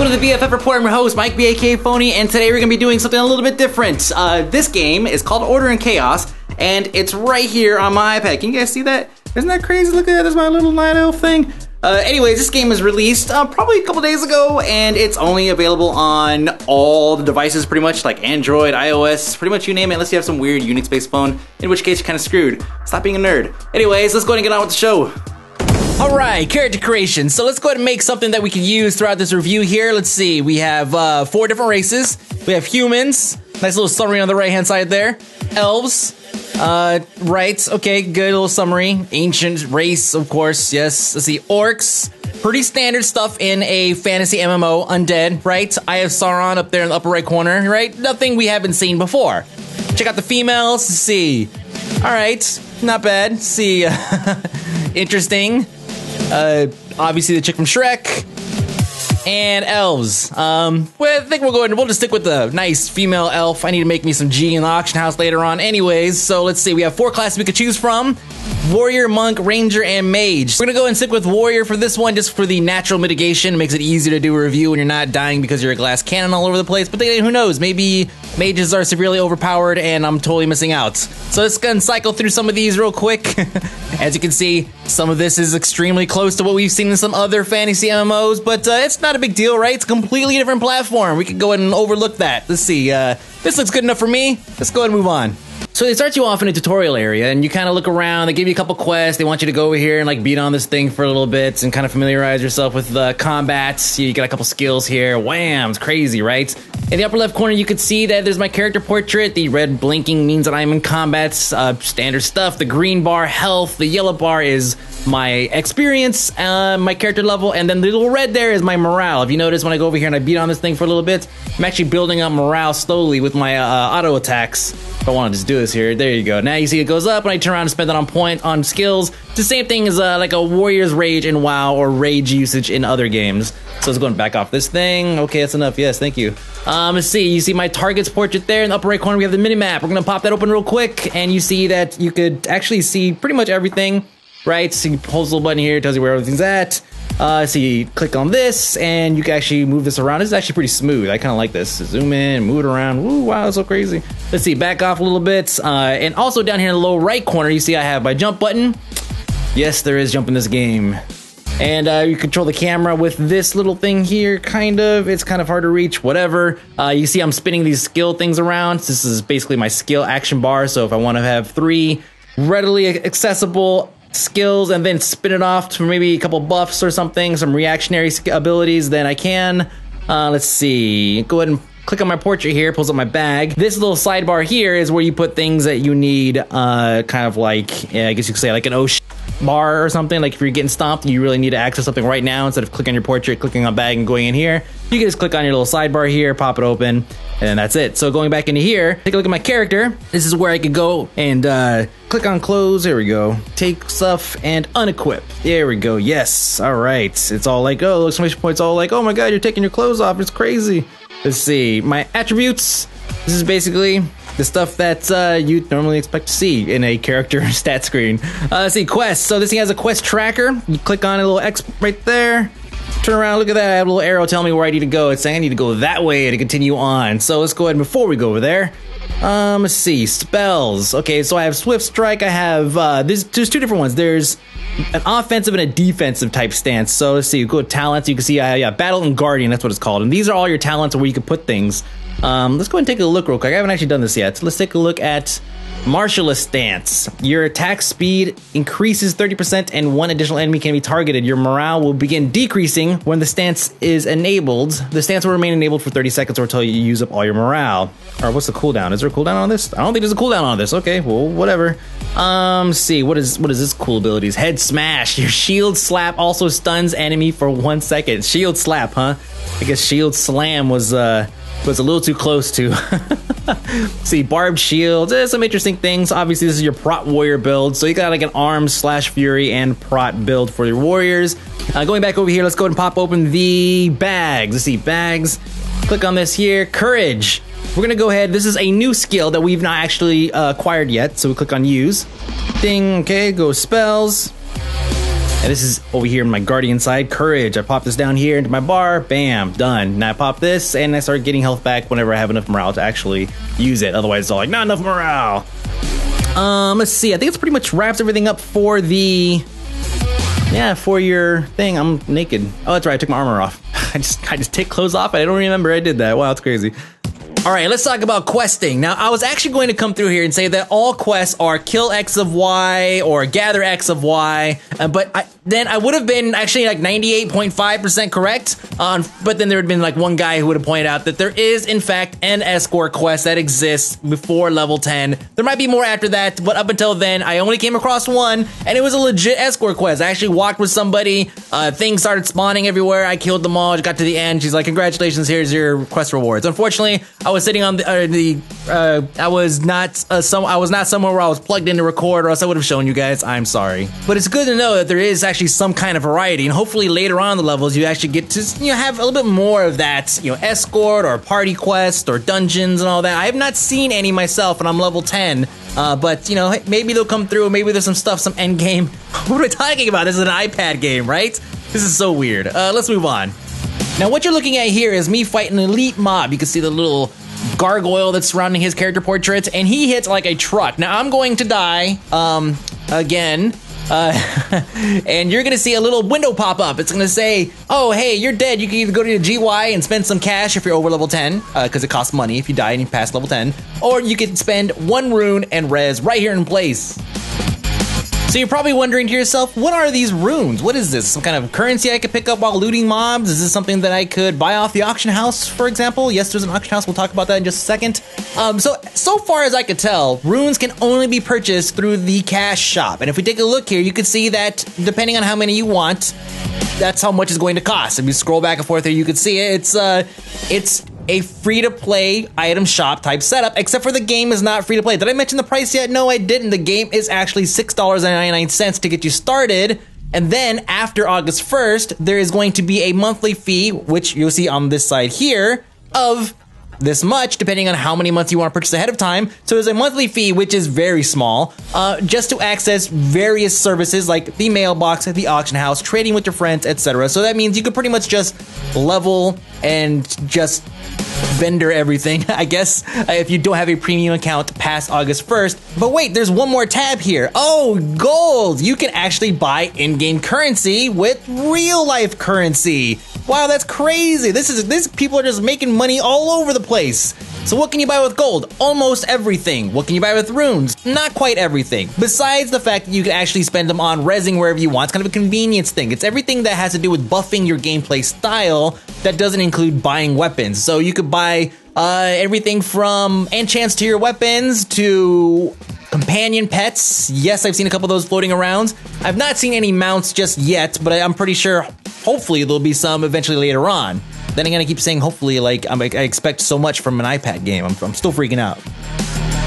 Welcome to the BFF Report. I'm your host, Mike B, aka Phony, and today we're going to be doing something a little bit different. This game is called Order and Chaos, and it's right here on my iPad. Can you guys see that? Isn't that crazy? Look at that, there's my little night elf thing. Anyways, this game was released probably a couple days ago, and it's only available on all the devices pretty much, like Android, iOS, pretty much you name it, unless you have some weird Unix-based phone, in which case you're kind of screwed. Stop being a nerd. Anyways, let's go ahead and get on with the show. Alright, character creation. So let's go ahead and make something that we can use throughout this review here. Let's see, we have 4 different races. We have humans, nice little summary on the right-hand side there. Elves, right, okay, good little summary. Ancient race, of course, yes. Let's see, orcs, pretty standard stuff in a fantasy MMO. Undead, right? I have Sauron up there in the upper right corner, right? Nothing we haven't seen before. Check out the females, let's see. Alright, not bad. Let's see, interesting. Obviously the chick from Shrek. And elves. Well, I think we'll just stick with the nice female elf. I need to make me some G in the auction house later on anyways. So let's see, we have 4 classes we could choose from. Warrior, Monk, Ranger, and Mage. We're gonna go ahead and stick with Warrior for this one, just for the natural mitigation. It makes it easier to do a review when you're not dying because you're a glass cannon all over the place. But then, who knows, maybe mages are severely overpowered and I'm totally missing out. So let's go and cycle through some of these real quick. As you can see, some of this is extremely close to what we've seen in some other fantasy MMOs, but it's not a big deal, right? It's a completely different platform. We can go ahead and overlook that. Let's see, this looks good enough for me. Let's go ahead and move on. So they start you off in a tutorial area, and you kind of look around, they give you a couple quests, they want you to go over here and like beat on this thing for a little bit and kind of familiarize yourself with the combat. You got a couple skills here, wham, it's crazy, right? In the upper left corner, you can see that there's my character portrait. The red blinking means that I'm in combat, standard stuff. The green bar, health. The yellow bar is my experience, my character level, and then the little red there is my morale. If you notice, when I go over here and I beat on this thing for a little bit, I'm actually building up morale slowly with my auto attacks. If I want to just do this here, there you go. Now you see it goes up, and I turn around and spend it on skills. It's the same thing as like a warrior's rage in WoW or rage usage in other games. So let's go and back off this thing. Okay, that's enough. Yes, thank you. Let's see. You see my target's portrait there in the upper right corner. We have the minimap. We're gonna pop that open real quick, and you see that you could actually see pretty much everything. Right, so you pull this little button here, it tells you where everything's at. So you click on this, and you can actually move this around. This is actually pretty smooth. I kind of like this. Zoom in, move it around. Woo, wow, that's so crazy. Let's see, back off a little bit. And also down here in the lower right corner, you see I have my jump button. Yes, there is jump in this game. And you control the camera with this little thing here, kind of. It's kind of hard to reach, whatever. You see I'm spinning these skill things around. This is basically my skill action bar. So if I want to have 3 readily accessible skills and then spin it off to maybe a couple buffs or something, some reactionary abilities, then I can. Let's see, go ahead and click on my portrait here, pulls up my bag. This little sidebar here is where you put things that you need, kind of like, I guess you could say like an bar or something. Like if you're getting stomped and you really need to access something right now, instead of clicking on your portrait, clicking on bag and going in here, you can just click on your little sidebar here, pop it open, and then that's it. So going back into here, take a look at my character. This is where I could go and click on clothes. There we go. Take stuff and unequip. There we go. Yes. All right. It's all like, oh, exclamation points, all like, oh my god, you're taking your clothes off. It's crazy. Let's see. My attributes. This is basically the stuff that you'd normally expect to see in a character stat screen. Let's see, quests. So this thing has a quest tracker. You click on a little X right there. Turn around, look at that. I have a little arrow telling me where I need to go. It's saying I need to go that way to continue on. So let's go ahead, before we go over there, let's see, spells. Okay, so I have Swift Strike. I have, there's 2 different ones. There's an offensive and a defensive type stance. So let's see, go to talents. You can see, yeah, Battle and Guardian, that's what it's called. And these are all your talents where you can put things. Let's go ahead and take a look real quick. I haven't actually done this yet. So let's take a look at Martialist stance. Your attack speed increases 30% and 1 additional enemy can be targeted. Your morale will begin decreasing when the stance is enabled. The stance will remain enabled for 30 seconds or until you use up all your morale. Or what's the cooldown? Is there a cooldown on this? I don't think there's a cooldown on this. Okay, well, whatever. Let's see, what is this cool abilities? Head smash. Your shield slap also stuns enemy for 1 second. Shield slap, huh? I guess shield slam was a little too close to. See, barbed shields, some interesting things. Obviously, this is your prot warrior build, so you got like an arms slash fury and prot build for your warriors. Going back over here, let's go ahead and pop open the bags. Let's see, bags. Click on this here, courage. We're gonna go ahead, this is a new skill that we've not actually acquired yet, so we click on use. Ding, okay, go spells. And this is over here in my guardian side, courage. I pop this down here into my bar, bam, done. Now I pop this and I start getting health back whenever I have enough morale to actually use it. Otherwise it's all like, not enough morale. Let's see, I think it's pretty much wraps everything up for the, for your thing. I'm naked. Oh, that's right, I took my armor off. I just take clothes off. I don't remember I did that. Wow, that's crazy. All right, let's talk about questing. Now, I was actually going to come through here and say that all quests are kill X of Y or gather X of Y, but then I would have been actually like 98.5% correct, but then there would have been like one guy who would have pointed out that there is, in fact, an escort quest that exists before level 10. There might be more after that, but up until then, I only came across one, and it was a legit escort quest. I actually walked with somebody, things started spawning everywhere, I killed them all, got to the end, she's like, congratulations, here's your quest rewards. Unfortunately, I was sitting on I was not somewhere where I was plugged in to record, or else I would have shown you guys. I'm sorry. But it's good to know that there is actually some kind of variety, and hopefully later on in the levels you actually get to have a little bit more of that, escort or party quest or dungeons and all that. I have not seen any myself, and I'm level 10. But maybe they'll come through. Maybe there's some stuff, some end game. What are we talking about? This is an iPad game, right? This is so weird. Let's move on. Now, what you're looking at here is me fighting an elite mob. You can see the little gargoyle that's surrounding his character portrait, and he hits like a truck. Now, I'm going to die, again, and you're gonna see a little window pop up. It's gonna say, oh, hey, you're dead. You can either go to your GY and spend some cash if you're over level 10, because it costs money if you die and you pass level 10, or you can spend 1 rune and res right here in place. So you're probably wondering to yourself, what are these runes? What is this? Some kind of currency I could pick up while looting mobs? Is this something that I could buy off the auction house, for example? Yes, there's an auction house. We'll talk about that in just a second. So far as I could tell, runes can only be purchased through the cash shop. And if we take a look here, you can see that depending on how many you want, that's how much it's going to cost. If you scroll back and forth here, you can see it. It's a free-to-play item shop type setup, except for the game is not free-to-play. Did I mention the price yet? No, I didn't. The game is actually $6.99 to get you started, and then after August 1st, there is going to be a monthly fee, which you'll see on this side here, of this much, depending on how many months you want to purchase ahead of time. So there's a monthly fee, which is very small, just to access various services like the mailbox, the auction house, trading with your friends, etc. So that means you could pretty much just level and just vendor everything, I guess, if you don't have a premium account past August 1st. But wait, there's one more tab here. Oh, gold! You can actually buy in-game currency with real-life currency. Wow, that's crazy. This people are just making money all over the place. So what can you buy with gold? Almost everything. What can you buy with runes? Not quite everything. Besides the fact that you can actually spend them on rezzing wherever you want. It's kind of a convenience thing. It's everything that has to do with buffing your gameplay style that doesn't include buying weapons. So you could buy everything from enchants to your weapons to companion pets. Yes, I've seen a couple of those floating around. I've not seen any mounts just yet, but I'm pretty sure hopefully there'll be some eventually later on. Then again, I keep saying hopefully, like I expect so much from an iPad game. I'm still freaking out.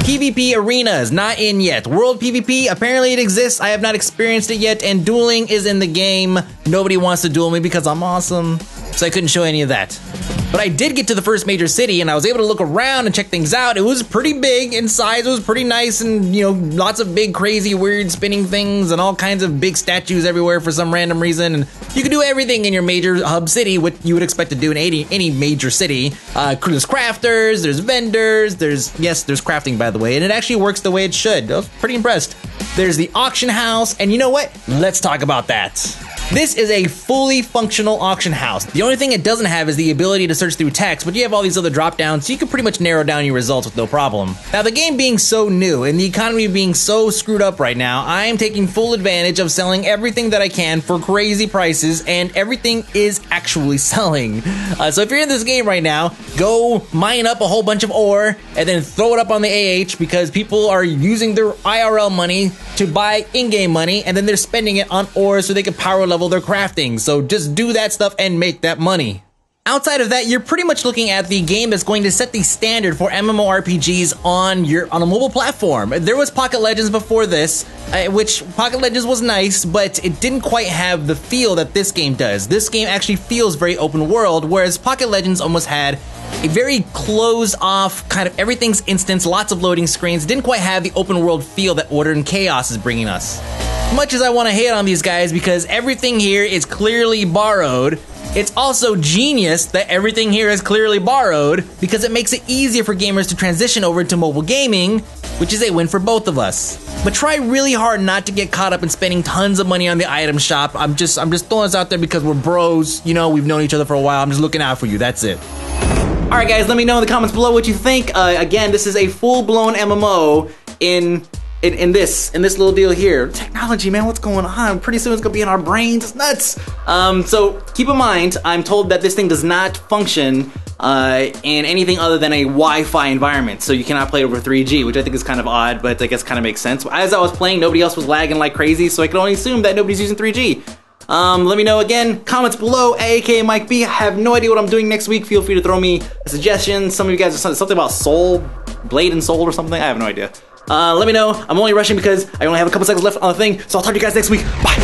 PvP arenas, not in yet. World PvP, apparently it exists. I have not experienced it yet, and dueling is in the game. Nobody wants to duel me because I'm awesome, so I couldn't show any of that. But I did get to the first major city, and I was able to look around and check things out. It was pretty big in size. It was pretty nice, and lots of big, crazy, weird spinning things, and all kinds of big statues everywhere for some random reason. And you can do everything in your major hub city, what you would expect to do in any major city. There's crafters, there's vendors, there's crafting, by the way, and it actually works the way it should. I was pretty impressed. There's the auction house, and you know what? Let's talk about that. This is a fully functional auction house. The only thing it doesn't have is the ability to search through text, but you have all these other drop downs, so you can pretty much narrow down your results with no problem. Now, the game being so new and the economy being so screwed up right now, I am taking full advantage of selling everything that I can for crazy prices, and everything is actually selling. So if you're in this game right now, go mine up a whole bunch of ore and then throw it up on the AH, because people are using their IRL money to buy in-game money, and then they're spending it on ore so they can power level their crafting. So just do that stuff and make that money. Outside of that, you're pretty much looking at the game that's going to set the standard for MMORPGs on a mobile platform. There was Pocket Legends before this, which Pocket Legends was nice, but it didn't quite have the feel that this game does. This game actually feels very open world, whereas Pocket Legends almost had a very closed off, kind of everything's instance, lots of loading screens. It didn't quite have the open world feel that Order and Chaos is bringing us. much as I want to hate on these guys because everything here is clearly borrowed, it's also genius that everything here is clearly borrowed because it makes it easier for gamers to transition over to mobile gaming, which is a win for both of us. But try really hard not to get caught up in spending tons of money on the item shop. I'm just throwing this out there because we're bros. You know, we've known each other for a while. I'm just looking out for you. That's it. All right, guys, let me know in the comments below what you think. Again, this is a full-blown MMO in this little deal here. Technology, man, what's going on? Pretty soon it's gonna be in our brains. It's nuts. So keep in mind, I'm told that this thing does not function in anything other than a Wi-Fi environment. So you cannot play over 3G, which I think is kind of odd, but I guess kind of makes sense. As I was playing, nobody else was lagging like crazy, so I can only assume that nobody's using 3G. Let me know again, comments below, aka Mike B. I have no idea what I'm doing next week. Feel free to throw me a suggestion. Some of you guys are something about soul, blade and soul or something. I have no idea. Let me know. I'm only rushing because I only have a couple seconds left on the thing, so I'll talk to you guys next week. Bye.